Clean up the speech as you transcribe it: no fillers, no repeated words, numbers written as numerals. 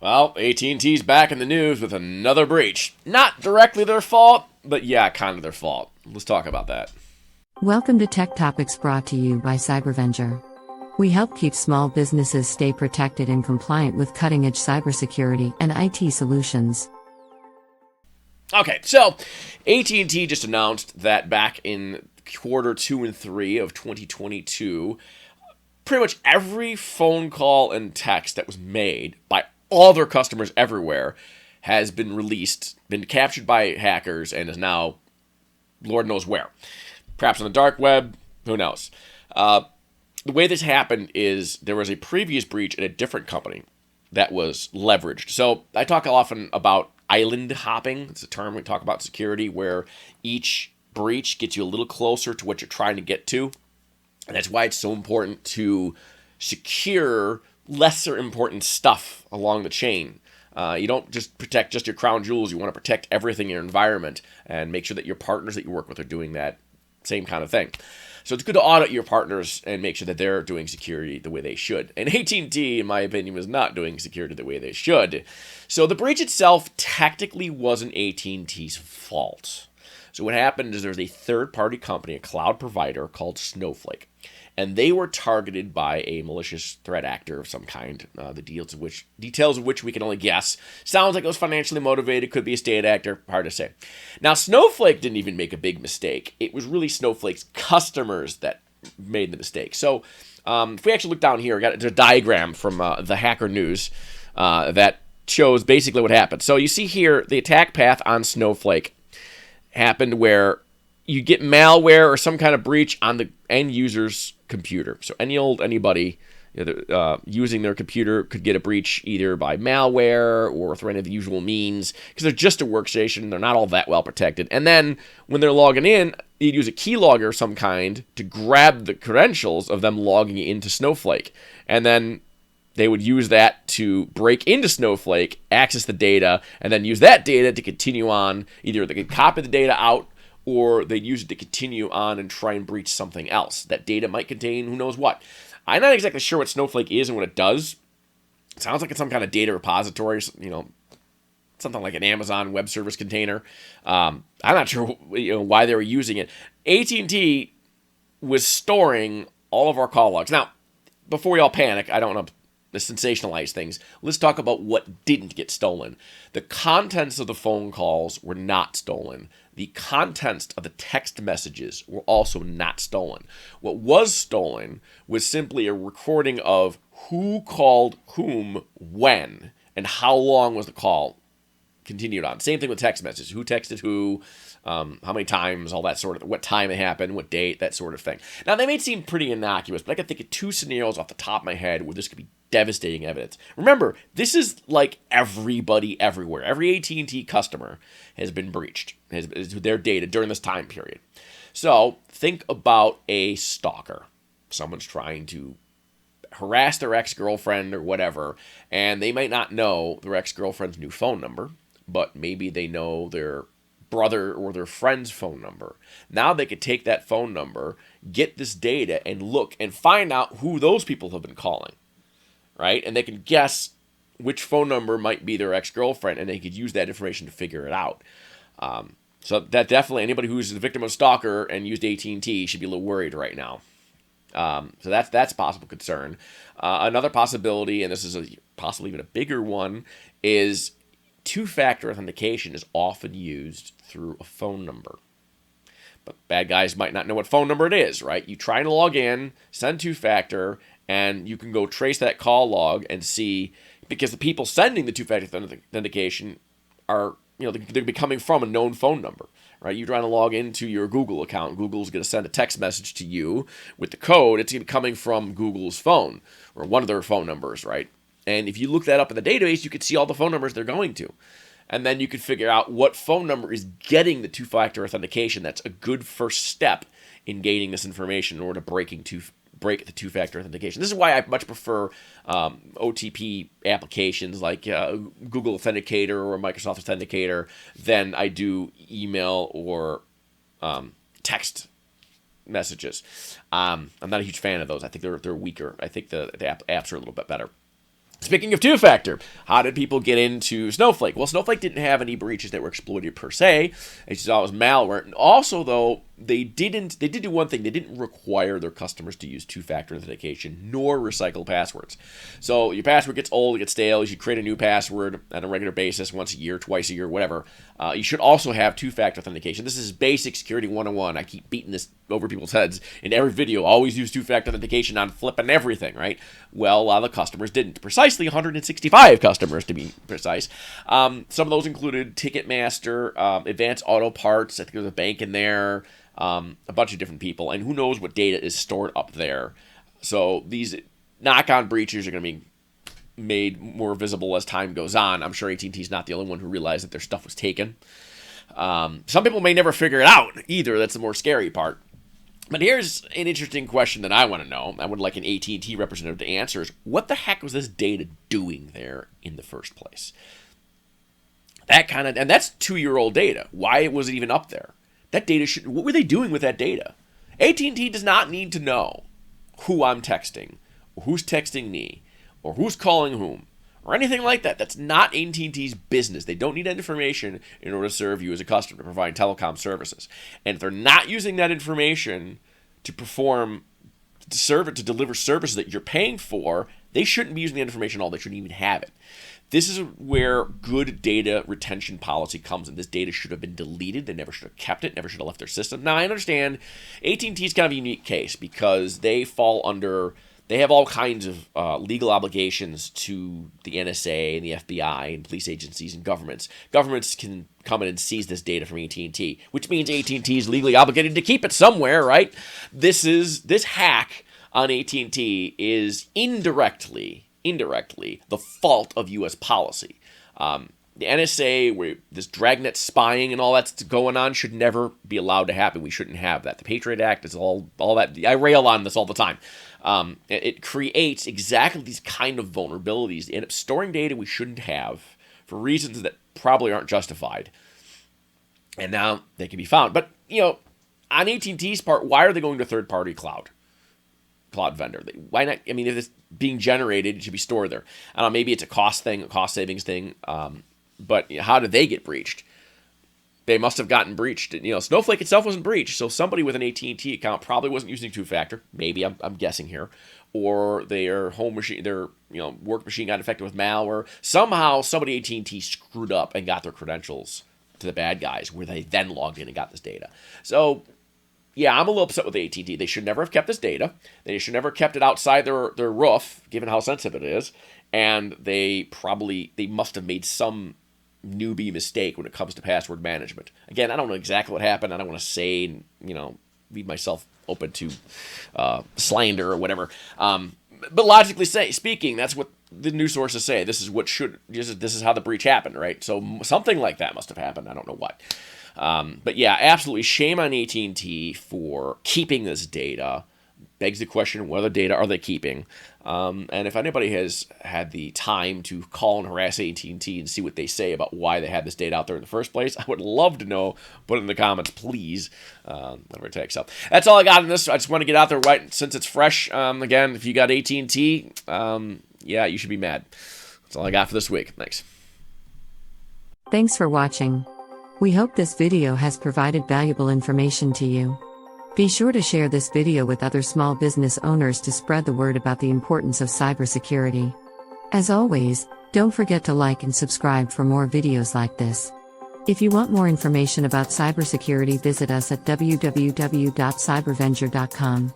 Well, AT&T's back in the news with another breach. Not directly their fault, but yeah, kind of their fault. Let's talk about that. Welcome to Tech Topics brought to you by Cybervenger. We help keep small businesses stay protected and compliant with cutting-edge cybersecurity and IT solutions. Okay, so AT&T just announced that back in quarter 2 and 3 of 2022, pretty much every phone call and text that was made by all their customers everywhere has been released, been captured by hackers, and is now Lord knows where. Perhaps on the dark web, who knows. The way this happened is there was a previous breach at a different company that was leveraged. So I talk often about island hopping. It's a term we talk about security where each breach gets you a little closer to what you're trying to get to. And that's why it's so important to secure lesser important stuff along the chain. You don't just protect just your crown jewels. You want to protect everything in your environment and make sure that your partners that you work with are doing that same kind of thing. So it's good to audit your partners and make sure that they're doing security the way they should. And AT&T, in my opinion, was not doing security the way they should. So the breach itself technically wasn't AT&T's fault. So what happened is there's a third-party company, a cloud provider called Snowflake. And they were targeted by a malicious threat actor of some kind, the details of which we can only guess. Sounds like it was financially motivated, could be a state actor, hard to say. Now, Snowflake didn't even make a big mistake. It was really Snowflake's customers that made the mistake. So if we actually look down here, I got a diagram from the Hacker News that shows basically what happened. So you see here, the attack path on Snowflake happened where you get malware or some kind of breach on the end user's computer. So anybody using their computer could get a breach either by malware or through any of the usual means because they're just a workstation. They're not all that well protected. And then when they're logging in, you'd use a keylogger of some kind to grab the credentials of them logging into Snowflake. And then they would use that to break into Snowflake, access the data, and then use that data to continue on. Either they could copy the data out or they'd use it to continue on and try and breach something else. That data might contain who knows what. I'm not exactly sure what Snowflake is and what it does. It sounds like it's some kind of data repository, something like an Amazon Web Service container. I'm not sure why they were using it. AT&T was storing all of our call logs. Now, before we all panic, I don't want to sensationalize things. Let's talk about what didn't get stolen. The contents of the phone calls were not stolen. The contents of the text messages were also not stolen. What was stolen was simply a recording of who called whom when and how long was the call continued on. Same thing with text messages. Who texted who, how many times, all that sort of, what time it happened, what date, that sort of thing. Now, they may seem pretty innocuous, but I can think of two scenarios off the top of my head where this could be devastating evidence. Remember, this is like everybody everywhere. Every AT&T customer has been breached, has their data during this time period. So think about a stalker. Someone's trying to harass their ex-girlfriend or whatever, and they might not know their ex-girlfriend's new phone number, but maybe they know their brother or their friend's phone number. Now they could take that phone number, get this data, and look and find out who those people have been calling. Right? And they can guess which phone number might be their ex-girlfriend, and they could use that information to figure it out. So that definitely, anybody who's the victim of a stalker and used AT&T should be a little worried right now. So that's a possible concern. Another possibility, and this is possibly even a bigger one, is two-factor authentication is often used through a phone number. But bad guys might not know what phone number it is, right? You try and log in, send two-factor, and you can go trace that call log and see, because the people sending the two-factor authentication are, they're coming from a known phone number, right? You're trying to log into your Google account. Google's going to send a text message to you with the code. It's going to be coming from Google's phone or one of their phone numbers, right? And if you look that up in the database, you can see all the phone numbers they're going to. And then you can figure out what phone number is getting the two-factor authentication. That's a good first step in gaining this information in order to break the two-factor authentication. This is why I much prefer OTP applications like Google Authenticator or Microsoft Authenticator than I do email or text messages. I'm not a huge fan of those. I think they're weaker. I think the apps are a little bit better. Speaking of two-factor, how did people get into Snowflake? Well, Snowflake didn't have any breaches that were exploited per se. They just saw it was malware. And also, though, they did do one thing. They didn't require their customers to use two-factor authentication nor recycle passwords. So your password gets old, it gets stale. You should create a new password on a regular basis, once a year, twice a year, whatever. You should also have two-factor authentication. This is basic security 101. I keep beating this over people's heads in every video. Always use two-factor authentication on flipping everything, right? Well, a lot of the customers didn't. Precisely 165 customers, to be precise. Some of those included Ticketmaster, Advanced Auto Parts. I think there's a bank in there. A bunch of different people, and who knows what data is stored up there. So these knock-on breaches are going to be made more visible as time goes on. I'm sure AT&T is not the only one who realized that their stuff was taken. Some people may never figure it out either. That's the more scary part. But here's an interesting question that I want to know. I would like an AT&T representative to answer is, what the heck was this data doing there in the first place? And that's 2-year-old data. Why was it even up there? That data what were they doing with that data? AT&T does not need to know who I'm texting, or who's texting me, or who's calling whom, or anything like that. That's not AT&T's business. They don't need that information in order to serve you as a customer, to provide telecom services. And if they're not using that information to deliver services that you're paying for, they shouldn't be using the information at all. They shouldn't even have it. This is where good data retention policy comes in. This data should have been deleted. They never should have kept it, never should have left their system. Now, I understand AT&T is kind of a unique case because they have all kinds of legal obligations to the NSA and the FBI and police agencies and governments. Governments can come in and seize this data from AT&T, which means AT&T is legally obligated to keep it somewhere, right? This hack on AT&T is indirectly the fault of U.S. policy. The NSA, where this dragnet spying and all that's going on, should never be allowed to happen. We shouldn't have that. The Patriot Act is all that. I rail on this all the time. It creates exactly these kind of vulnerabilities. They end up storing data we shouldn't have for reasons that probably aren't justified. And now they can be found. But, on AT&T's part, why are they going to third-party cloud vendor? Why not? I mean, if it's being generated, it should be stored there. I don't know, maybe it's a cost savings thing. But how did they get breached? They must have gotten breached. Snowflake itself wasn't breached, so somebody with an AT&T account probably wasn't using two-factor. Maybe, I'm guessing here. Or their home machine, their work machine got infected with malware. Somehow, somebody at AT&T screwed up and got their credentials to the bad guys, where they then logged in and got this data. So, yeah, I'm a little upset with AT&T. They should never have kept this data. They should never have kept it outside their roof, given how sensitive it is. And they must have made some newbie mistake when it comes to password management. Again, I don't know exactly what happened. I don't want to say, leave myself open to slander or whatever. But logically speaking, that's what the news sources say. This is how the breach happened, right? So something like that must have happened. I don't know what. But yeah, absolutely shame on AT&T for keeping this data. Begs the question, what other data are they keeping? And if anybody has had the time to call and harass AT&T and see what they say about why they had this data out there in the first place, I would love to know. Put it in the comments, please. Whatever it takes. So that's all I got in this. I just want to get out there right since it's fresh. Again, if you got AT&T, yeah, you should be mad. That's all I got for this week. Thanks. Thanks for watching. We hope this video has provided valuable information to you. Be sure to share this video with other small business owners to spread the word about the importance of cybersecurity. As always, don't forget to like and subscribe for more videos like this. If you want more information about cybersecurity, visit us at www.cybervenger.com.